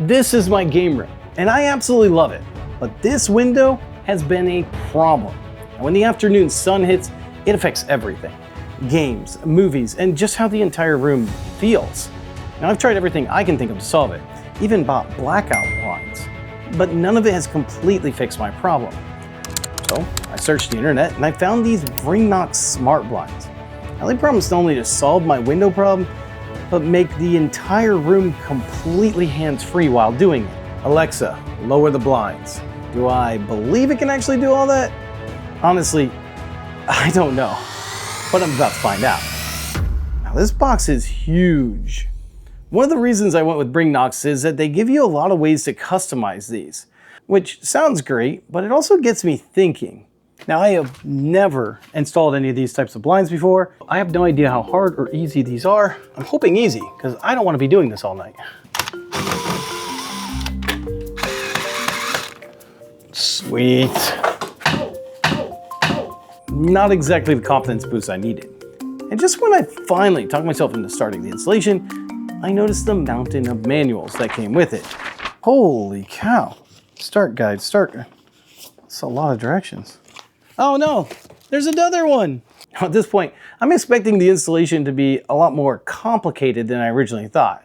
This is my game room, and I absolutely love it. But this window has been a problem. And when the afternoon sun hits, it affects everything. Games, movies, and just how the entire room feels. Now I've tried everything I can think of to solve it, even bought blackout blinds, but none of it has completely fixed my problem. So I searched the internet and I found these Bringnox smart blinds. Now they promise not only to solve my window problem, but make the entire room completely hands-free while doing it. Alexa, lower the blinds. Do I believe it can actually do all that? Honestly, I don't know, but I'm about to find out. Now this box is huge. One of the reasons I went with Bringnox is that they give you a lot of ways to customize these, which sounds great, but it also gets me thinking. Now I have never installed any of these types of blinds before. I have no idea how hard or easy these are. I'm hoping easy, because I don't want to be doing this all night. Sweet. Not exactly the confidence boost I needed. And just when I finally talked myself into starting the installation, I noticed the mountain of manuals that came with it. Holy cow. Start guide, start. That's a lot of directions. Oh no, there's another one. At this point, I'm expecting the installation to be a lot more complicated than I originally thought.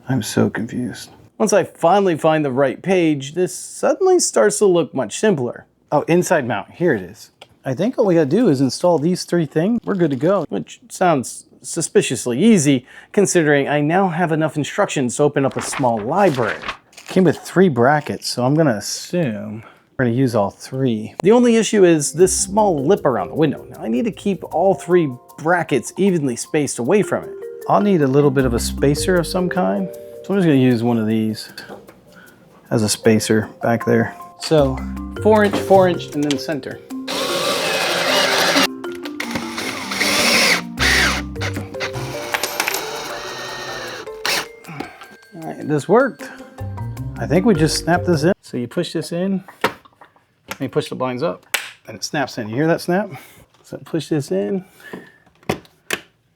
I'm so confused. Once I finally find the right page, this suddenly starts to look much simpler. Oh, inside mount, here it is. I think all we gotta do is install these three things. We're good to go, which sounds suspiciously easy, considering I now have enough instructions to open up a small library. It came with 3 brackets, so I'm gonna assume we're gonna use all 3. The only issue is this small lip around the window. Now I need to keep all 3 brackets evenly spaced away from it. I'll need a little bit of a spacer of some kind. So I'm just gonna use one of these as a spacer back there. So 4-inch, 4-inch, and then center. All right, this worked. I think we just snap this in. So you push this in, and you push the blinds up, and it snaps in. You hear that snap? So push this in, push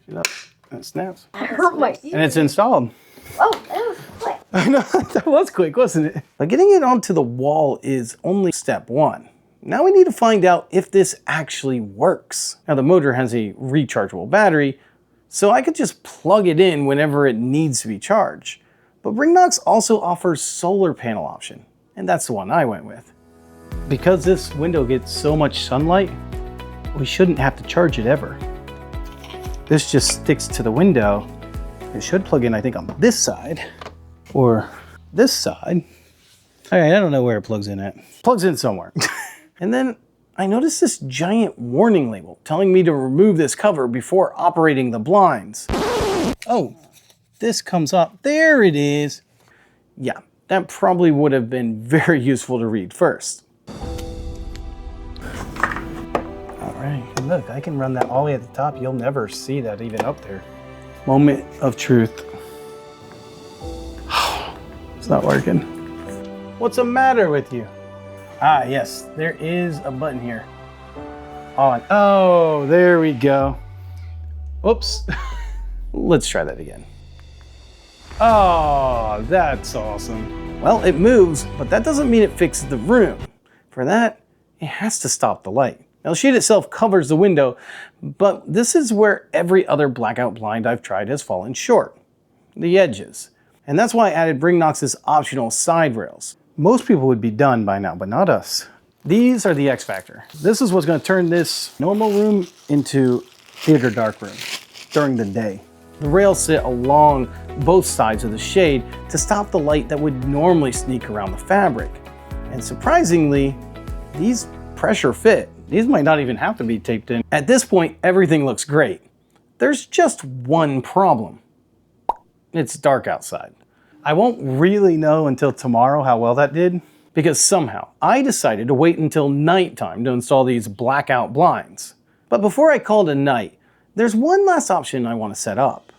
it up, and it snaps. I hurt my ear. And it's installed. Oh, that was quick. I know, that was quick, wasn't it? But getting it onto the wall is only step 1. Now we need to find out if this actually works. Now the motor has a rechargeable battery, so I could just plug it in whenever it needs to be charged. But Bringnox also offers solar panel option, and that's the one I went with. Because this window gets so much sunlight, we shouldn't have to charge it ever. This just sticks to the window. It should plug in, I think, on this side or this side. All right, I don't know where it plugs in at. Plugs in somewhere. And then I noticed this giant warning label telling me to remove this cover before operating the blinds. Oh, this comes up. There it is. Yeah, that probably would have been very useful to read first. All right, and look, I can run that all the way at the top. You'll never see that even up there. Moment of truth. It's not working. What's the matter with you? Ah, yes, there is a button here. On. Oh, there we go. Oops. Let's try that again. Oh, that's awesome. Well, it moves, but that doesn't mean it fixes the room. For that, it has to stop the light. Now, the shade itself covers the window, but this is where every other blackout blind I've tried has fallen short. The edges. And that's why I added Bringnox's optional side rails. Most people would be done by now, but not us. These are the X factor. This is what's going to turn this normal room into theater dark room during the day. The rails sit along both sides of the shade to stop the light that would normally sneak around the fabric. And surprisingly, these pressure fit. These might not even have to be taped in. At this point, everything looks great. There's just one problem. It's dark outside. I won't really know until tomorrow how well that did, because somehow I decided to wait until nighttime to install these blackout blinds. But before I call it a night, there's one last option I want to set up.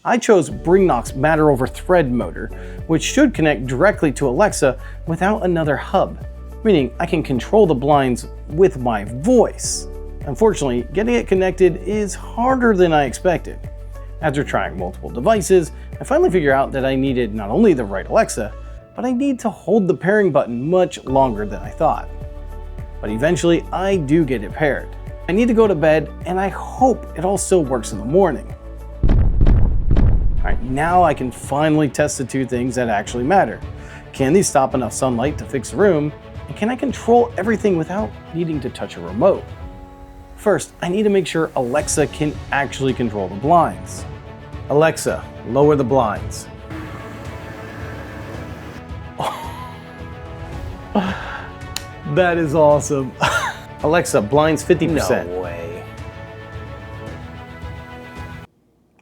I chose Bringnox matter over thread motor, which should connect directly to Alexa without another hub, meaning I can control the blinds with my voice. Unfortunately, getting it connected is harder than I expected. After trying multiple devices, I finally figured out that I needed not only the right Alexa, but I need to hold the pairing button much longer than I thought. But eventually, I do get it paired. I need to go to bed, and I hope it all still works in the morning. Alright, now I can finally test the two things that actually matter. Can these stop enough sunlight to fix the room? And can I control everything without needing to touch a remote? First, I need to make sure Alexa can actually control the blinds. Alexa, lower the blinds. That is awesome. Alexa, blinds 50%. No way.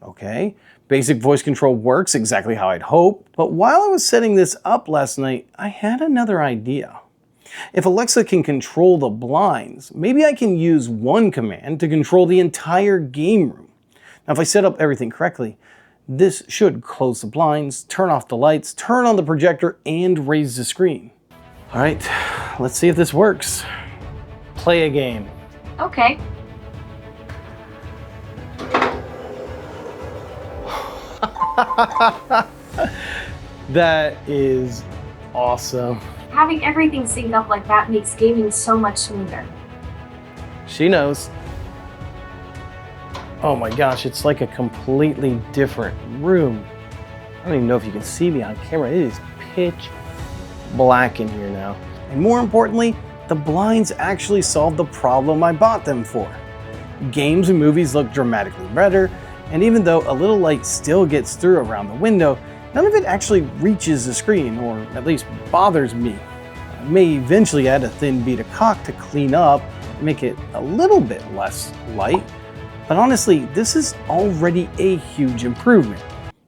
Okay, basic voice control works exactly how I'd hoped, but while I was setting this up last night, I had another idea. If Alexa can control the blinds, maybe I can use one command to control the entire game room. Now, if I set up everything correctly, this should close the blinds, turn off the lights, turn on the projector, and raise the screen. All right, let's see if this works. Play a game. Okay. That is awesome. Having everything synced up like that makes gaming so much smoother. She knows. Oh my gosh, it's like a completely different room. I don't even know if you can see me on camera. It is pitch black in here now. And more importantly, the blinds actually solved the problem I bought them for. Games and movies look dramatically better, and even though a little light still gets through around the window, none of it actually reaches the screen, or at least bothers me. I may eventually add a thin bead of caulk to clean up, make it a little bit less light, but honestly, this is already a huge improvement.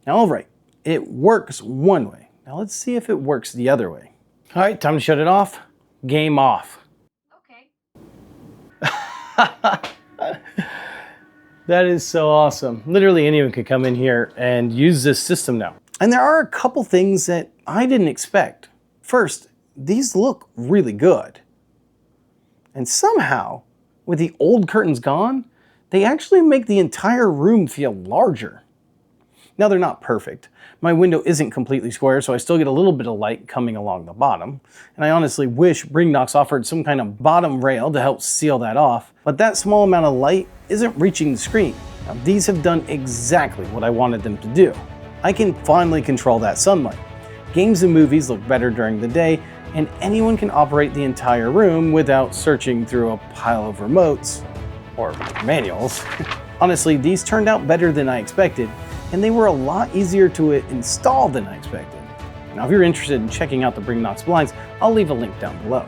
Now, all right, it works one way. Now let's see if it works the other way. All right, time to shut it off. Game off. Okay. That is so awesome. Literally anyone could come in here and use this system now. And there are a couple things that I didn't expect. First, these look really good. And somehow, with the old curtains gone, they actually make the entire room feel larger. Now, they're not perfect. My window isn't completely square, so I still get a little bit of light coming along the bottom. And I honestly wish Bringnox offered some kind of bottom rail to help seal that off. But that small amount of light isn't reaching the screen. Now, these have done exactly what I wanted them to do. I can finally control that sunlight. Games and movies look better during the day, and anyone can operate the entire room without searching through a pile of remotes or manuals. Honestly, these turned out better than I expected, and they were a lot easier to install than I expected. Now, if you're interested in checking out the Bringnox blinds, I'll leave a link down below.